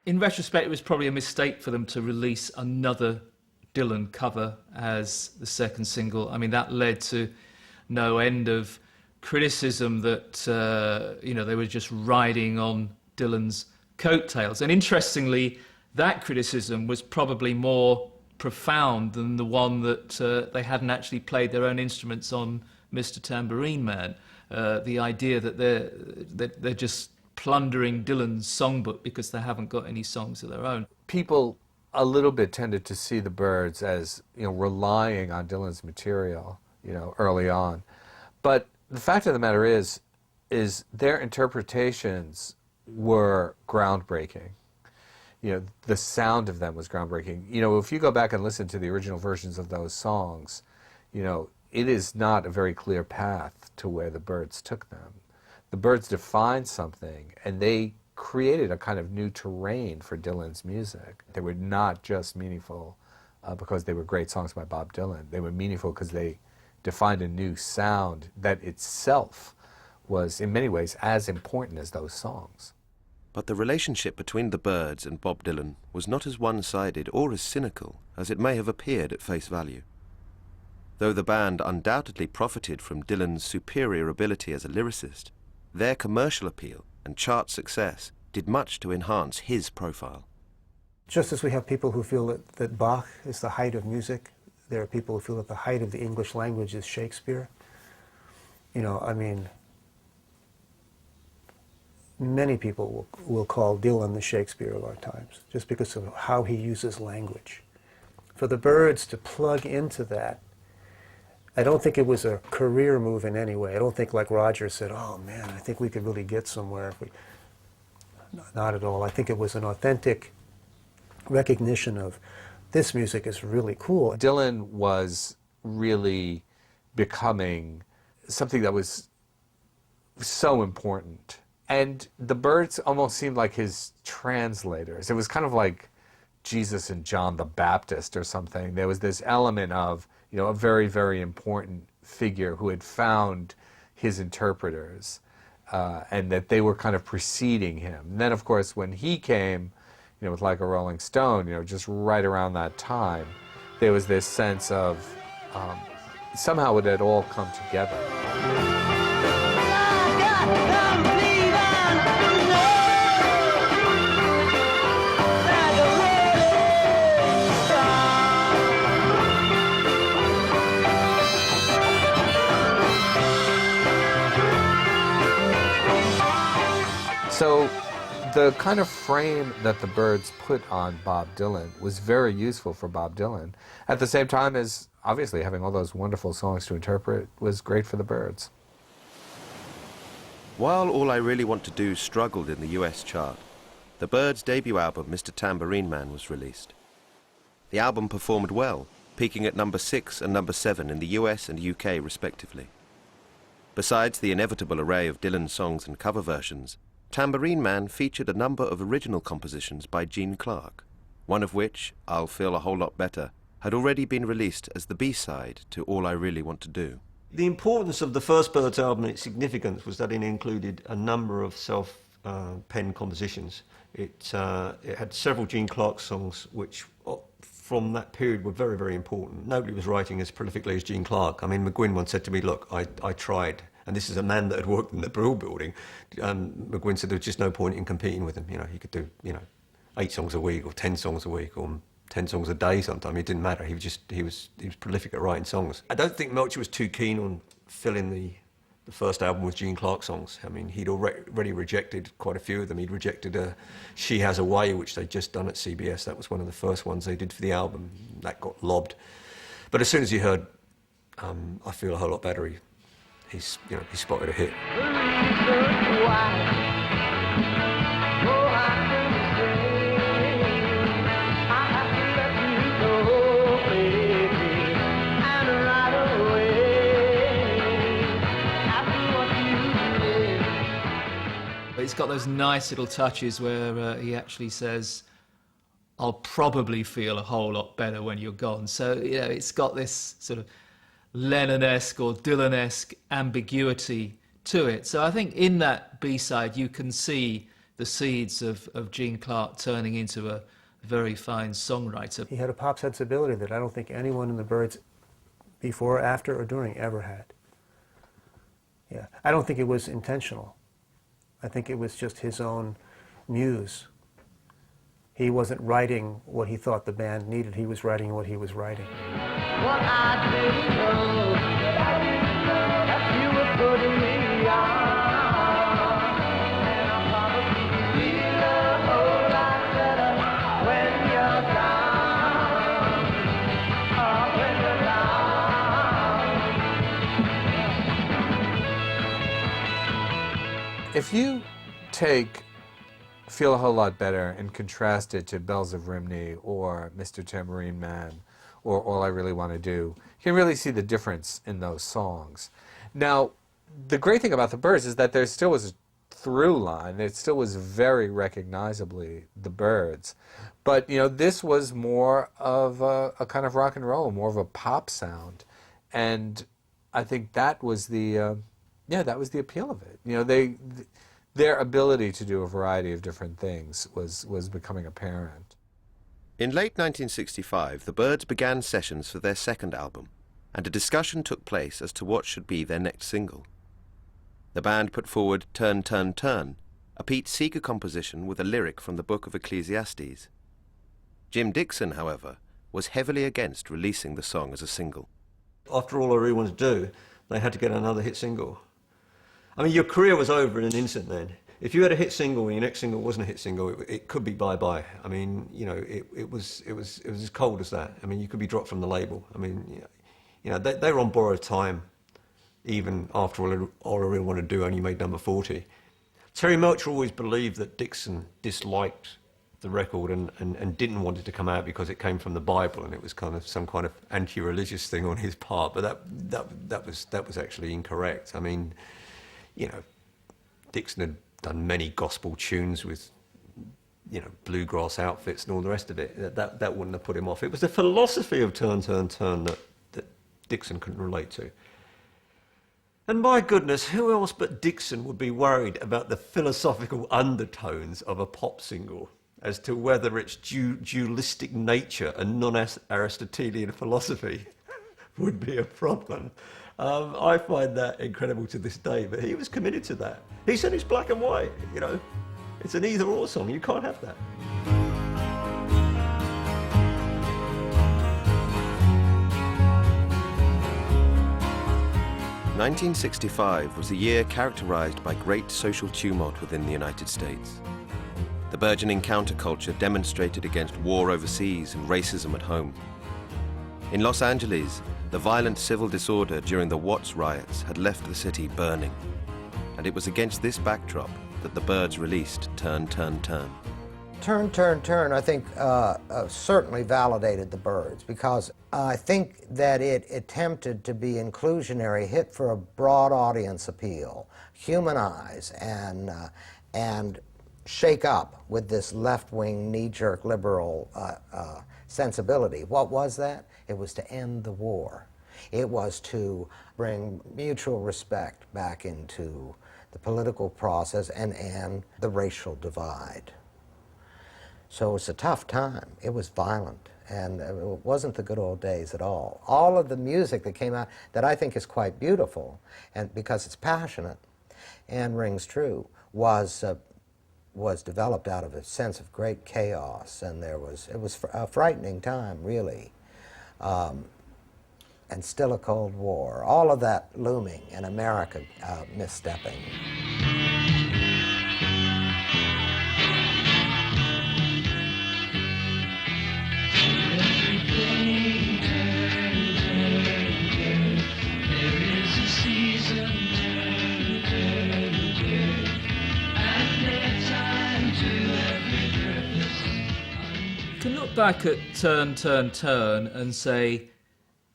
In retrospect, it was probably a mistake for them to release another Dylan cover as the second single. I mean, that led to no end of criticism that, you know, they were just riding on Dylan's coattails. And interestingly, that criticism was probably more profound than the one that they hadn't actually played their own instruments on Mr. Tambourine Man. The idea that they're just plundering Dylan's songbook because they haven't got any songs of their own. People a little bit tended to see the Byrds as, you know, relying on Dylan's material, you know, early on. But the fact of the matter is their interpretations were groundbreaking. You know, the sound of them was groundbreaking. You know, if you go back and listen to the original versions of those songs, you know, it is not a very clear path to where the Byrds took them. The Byrds defined something, and they created a kind of new terrain for Dylan's music. They were not just meaningful because they were great songs by Bob Dylan. They were meaningful because they defined a new sound that itself was, in many ways, as important as those songs. But the relationship between the Byrds and Bob Dylan was not as one-sided or as cynical as it may have appeared at face value. Though the band undoubtedly profited from Dylan's superior ability as a lyricist, their commercial appeal and chart success did much to enhance his profile. Just as we have people who feel that Bach is the height of music, there are people who feel that the height of the English language is Shakespeare. You know, I mean, many people will call Dylan the Shakespeare of our times, just because of how he uses language. For the Byrds to plug into that, I don't think it was a career move in any way. I don't think, like Roger said, oh man, I think we could really get somewhere if we... Not at all. I think it was an authentic recognition of this music is really cool. Dylan was really becoming something that was so important. And the Byrds almost seemed like his translators. It was kind of like Jesus and John the Baptist or something. There was this element of, you know, a very, very important figure who had found his interpreters and that they were kind of preceding him. And then, of course, when he came, you know, with Like a Rolling Stone, you know, just right around that time, there was this sense of somehow it had all come together. So the kind of frame that the Byrds put on Bob Dylan was very useful for Bob Dylan, at the same time as obviously having all those wonderful songs to interpret was great for the Byrds. While All I Really Want to Do struggled in the US chart, the Byrds' debut album, Mr. Tambourine Man, was released. The album performed well, peaking at number 6 and number 7 in the US and UK respectively. Besides the inevitable array of Dylan songs and cover versions, Tambourine Man featured a number of original compositions by Gene Clark, one of which, I'll Feel a Whole Lot Better, had already been released as the B-side to All I Really Want to Do. The importance of the first Byrds album and its significance was that it included a number of self-penned compositions. It had several Gene Clark songs which, from that period, were very, very important. Nobody was writing as prolifically as Gene Clark. I mean, McGuinn once said to me, look, I tried. And this is a man that had worked in the Brill building. McGuinn said there was just no point in competing with him. You know, he could do, 8 songs a week or 10 songs a week or 10 songs a day sometimes. It didn't matter. He was prolific at writing songs. I don't think Melcher was too keen on filling the first album with Gene Clark songs. I mean, he'd already rejected quite a few of them. He'd rejected She Has a Way, which they'd just done at CBS. That was one of the first ones they did for the album. That got lobbed. But as soon as he heard I Feel a Whole Lot Better, he spotted a hit. It's got those nice little touches where he actually says, I'll probably feel a whole lot better when you're gone. So, you know, it's got this sort of Lennon-esque or Dylan-esque ambiguity to it. So I think in that B-side you can see the seeds of Gene Clark turning into a very fine songwriter. He had a pop sensibility that I don't think anyone in the Byrds before, after, or during ever had. Yeah, I don't think it was intentional. I think it was just his own muse. He wasn't writing what he thought the band needed. He was writing what he was writing. What I didn't know, that you were putting me on. And I'll probably feel a whole lot better when you're gone. Oh, when you're gone. If you take Feel a Whole Lot Better and contrast it to Bells of Rimney or Mr. Tambourine Man or All I Really Want to Do, you can really see the difference in those songs. Now, the great thing about the Byrds is that there still was a through line. It still was very recognizably the Byrds. But, you know, this was more of a kind of rock and roll, more of a pop sound. And I think that was the, that was the appeal of it. You know, their ability to do a variety of different things was becoming apparent. In late 1965, the Byrds began sessions for their second album, and a discussion took place as to what should be their next single. The band put forward Turn, Turn, Turn, a Pete Seeger composition with a lyric from the Book of Ecclesiastes. Jim Dixon, however, was heavily against releasing the song as a single. After All I Really Want to Do, they had to get another hit single. I mean, your career was over in an instant then. If you had a hit single and your next single wasn't a hit single, it could be bye-bye. I mean, you know, it was as cold as that. I mean, you could be dropped from the label. I mean, you know, they were on borrowed time, even after All I Really Want to Do only made number 40. Terry Melcher always believed that Dixon disliked the record and didn't want it to come out because it came from the Bible and it was kind of some kind of anti-religious thing on his part. But that was actually incorrect. I mean, you know, Dixon had done many gospel tunes with, you know, bluegrass outfits and all the rest of it. That wouldn't have put him off. It was the philosophy of Turn, Turn, Turn that Dixon couldn't relate to. And my goodness, who else but Dixon would be worried about the philosophical undertones of a pop single as to whether its dualistic nature and non-Aristotelian philosophy would be a problem? I find that incredible to this day, but he was committed to that. He said it's black and white, you know. It's an either-or song. You can't have that. "1965 was a year characterized by great social tumult within the United States. The burgeoning counterculture demonstrated against war overseas and racism at home. In Los Angeles, the violent civil disorder during the Watts riots had left the city burning, and it was against this backdrop that the Byrds released Turn, Turn, Turn. Turn, Turn, Turn, I think certainly validated the Byrds because I think that it attempted to be inclusionary, hit for a broad audience appeal, humanize and shake up with this left-wing, knee-jerk liberal sensibility. What was that? It was to end the war. It was to bring mutual respect back into the political process and the racial divide. So it was a tough time. It was violent, and it wasn't the good old days at all. All of the music that came out that I think is quite beautiful, and because it's passionate and rings true, was developed out of a sense of great chaos, and it was a frightening time, really. And still a Cold War, all of that looming, and America misstepping. You can look back at Turn, Turn, Turn and say,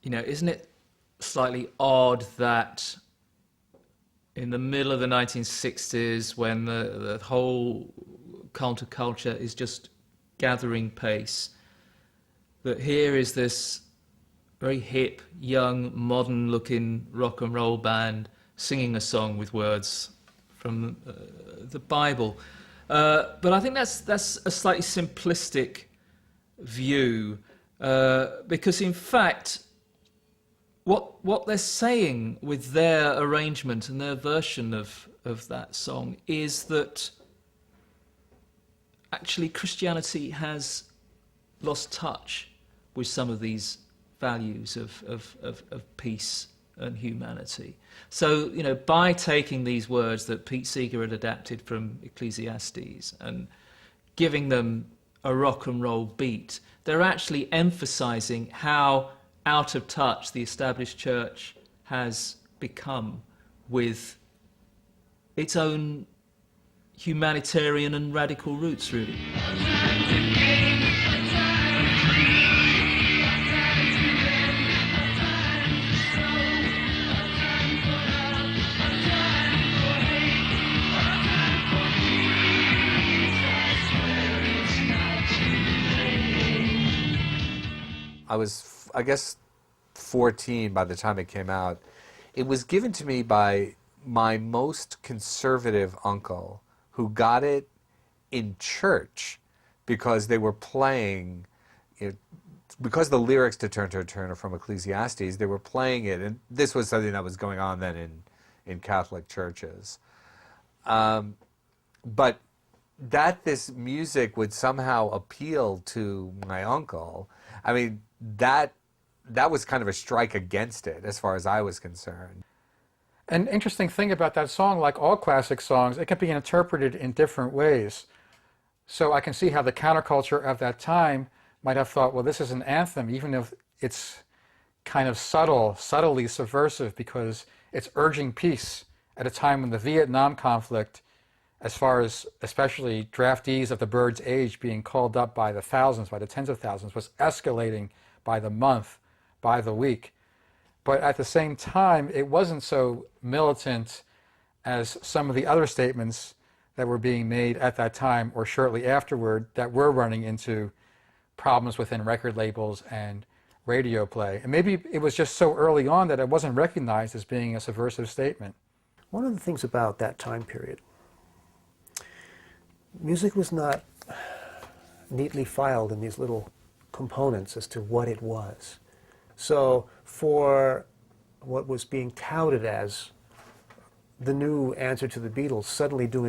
you know, isn't it slightly odd that in the middle of the 1960s, when the whole counterculture is just gathering pace, that here is this very hip, young, modern-looking rock and roll band singing a song with words from the Bible. But I think that's a slightly simplistic view, because in fact, what they're saying with their arrangement and their version of that song is that actually Christianity has lost touch with some of these values of peace and humanity. So, you know, by taking these words that Pete Seeger had adapted from Ecclesiastes and giving them a rock and roll beat, they're actually emphasizing how out of touch the established church has become with its own humanitarian and radical roots, really. I was, I guess, 14 by the time it came out. It was given to me by my most conservative uncle, who got it in church because they were playing, you know, because the lyrics to Turn, Turn, Turn are from Ecclesiastes, they were playing it, and this was something that was going on then in Catholic churches. But that this music would somehow appeal to my uncle, I mean, that was kind of a strike against it as far as I was concerned. An interesting thing about that song, like all classic songs, it can be interpreted in different ways. So I can see how the counterculture of that time might have thought, well, this is an anthem, even if it's kind of subtly subversive, because it's urging peace at a time when the Vietnam conflict, as far as especially draftees of the Byrds' age being called up by the thousands, by the tens of thousands, was escalating by the month, by the week. But at the same time, it wasn't so militant as some of the other statements that were being made at that time or shortly afterward that were running into problems within record labels and radio play. And maybe it was just so early on that it wasn't recognized as being a subversive statement. One of the things about that time period, music was not neatly filed in these little components as to what it was. So for what was being touted as the new answer to the Beatles suddenly doing